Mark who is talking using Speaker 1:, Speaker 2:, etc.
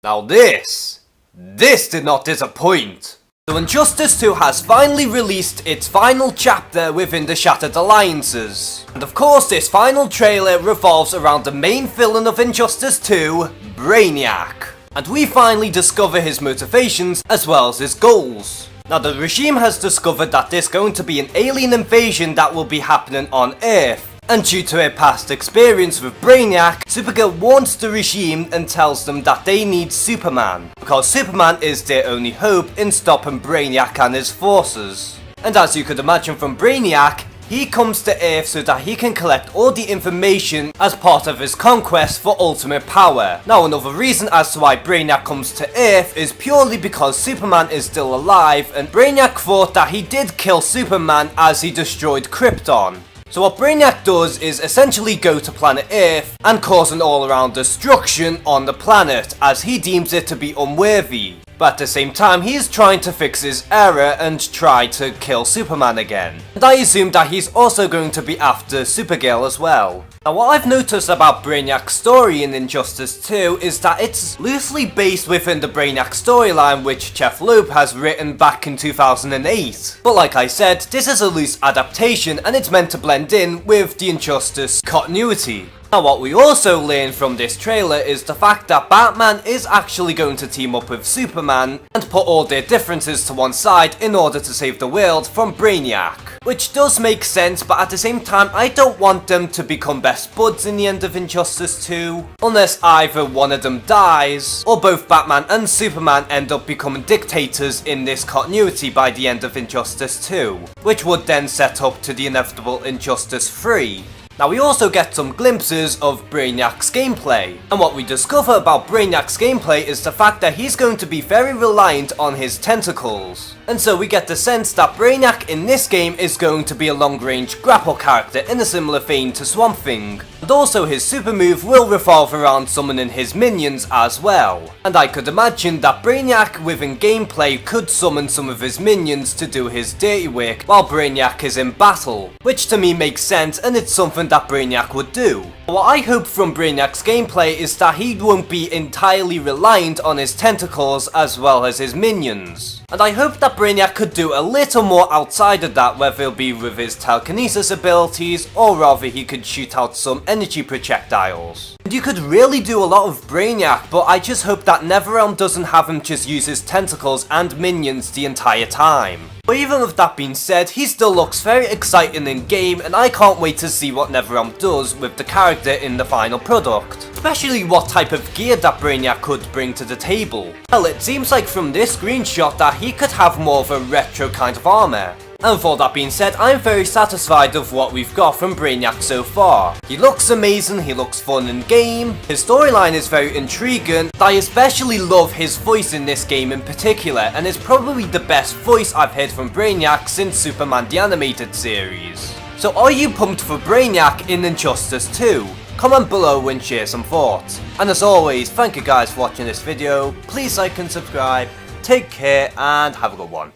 Speaker 1: Now this did not disappoint. So Injustice 2 has finally released its final chapter within the Shattered Alliances. And of course this final trailer revolves around the main villain of Injustice 2, Brainiac. And we finally discover his motivations as well as his goals. Now the regime has discovered that there's going to be an alien invasion that will be happening on Earth. And due to her past experience with Brainiac, Supergirl warns the regime and tells them that they need Superman, because Superman is their only hope in stopping Brainiac and his forces. And as you could imagine from Brainiac, he comes to Earth so that he can collect all the information as part of his conquest for ultimate power. Now another reason as to why Brainiac comes to Earth is purely because Superman is still alive, and Brainiac thought that he did kill Superman as he destroyed Krypton. So what Brainiac does is essentially go to planet Earth and cause an all-around destruction on the planet, as he deems it to be unworthy. But at the same time, he is trying to fix his error and try to kill Superman again. And I assume that he's also going to be after Supergirl as well. Now what I've noticed about Brainiac's story in Injustice 2 is that it's loosely based within the Brainiac storyline which Jeff Loeb has written back in 2008. But like I said, this is a loose adaptation and it's meant to blend in with the Injustice continuity. Now what we also learn from this trailer is the fact that Batman is actually going to team up with Superman and put all their differences to one side in order to save the world from Brainiac. Which does make sense, but at the same time I don't want them to become best buds in the end of Injustice 2, unless either one of them dies, or both Batman and Superman end up becoming dictators in this continuity by the end of Injustice 2, which would then set up to the inevitable Injustice 3. Now we also get some glimpses of Brainiac's gameplay, and what we discover about Brainiac's gameplay is the fact that he's going to be very reliant on his tentacles. And so we get the sense that Brainiac in this game is going to be a long-range grapple character in a similar vein to Swamp Thing. And also his super move will revolve around summoning his minions as well. And I could imagine that Brainiac within gameplay could summon some of his minions to do his dirty work while Brainiac is in battle, which to me makes sense and it's something that Brainiac would do. What I hope from Brainiac's gameplay is that he won't be entirely reliant on his tentacles as well as his minions. And I hope that Brainiac could do a little more outside of that, whether it be with his telekinesis abilities or rather he could shoot out some energy projectiles. And you could really do a lot of Brainiac, but I just hope that NetherRealm doesn't have him just use his tentacles and minions the entire time. But even with that being said, he still looks very exciting in game and I can't wait to see what NetherRealm does with the character in the final product. Especially what type of gear that Brainiac could bring to the table. Well, it seems like from this screenshot that he could have more of a retro kind of armor. And for that being said, I'm very satisfied of what we've got from Brainiac so far. He looks amazing, he looks fun in game, his storyline is very intriguing, I especially love his voice in this game in particular, and it's probably the best voice I've heard from Brainiac since Superman the Animated Series. So are you pumped for Brainiac in Injustice 2? Comment below and share some thoughts. And as always, thank you guys for watching this video, please like and subscribe, take care and have a good one.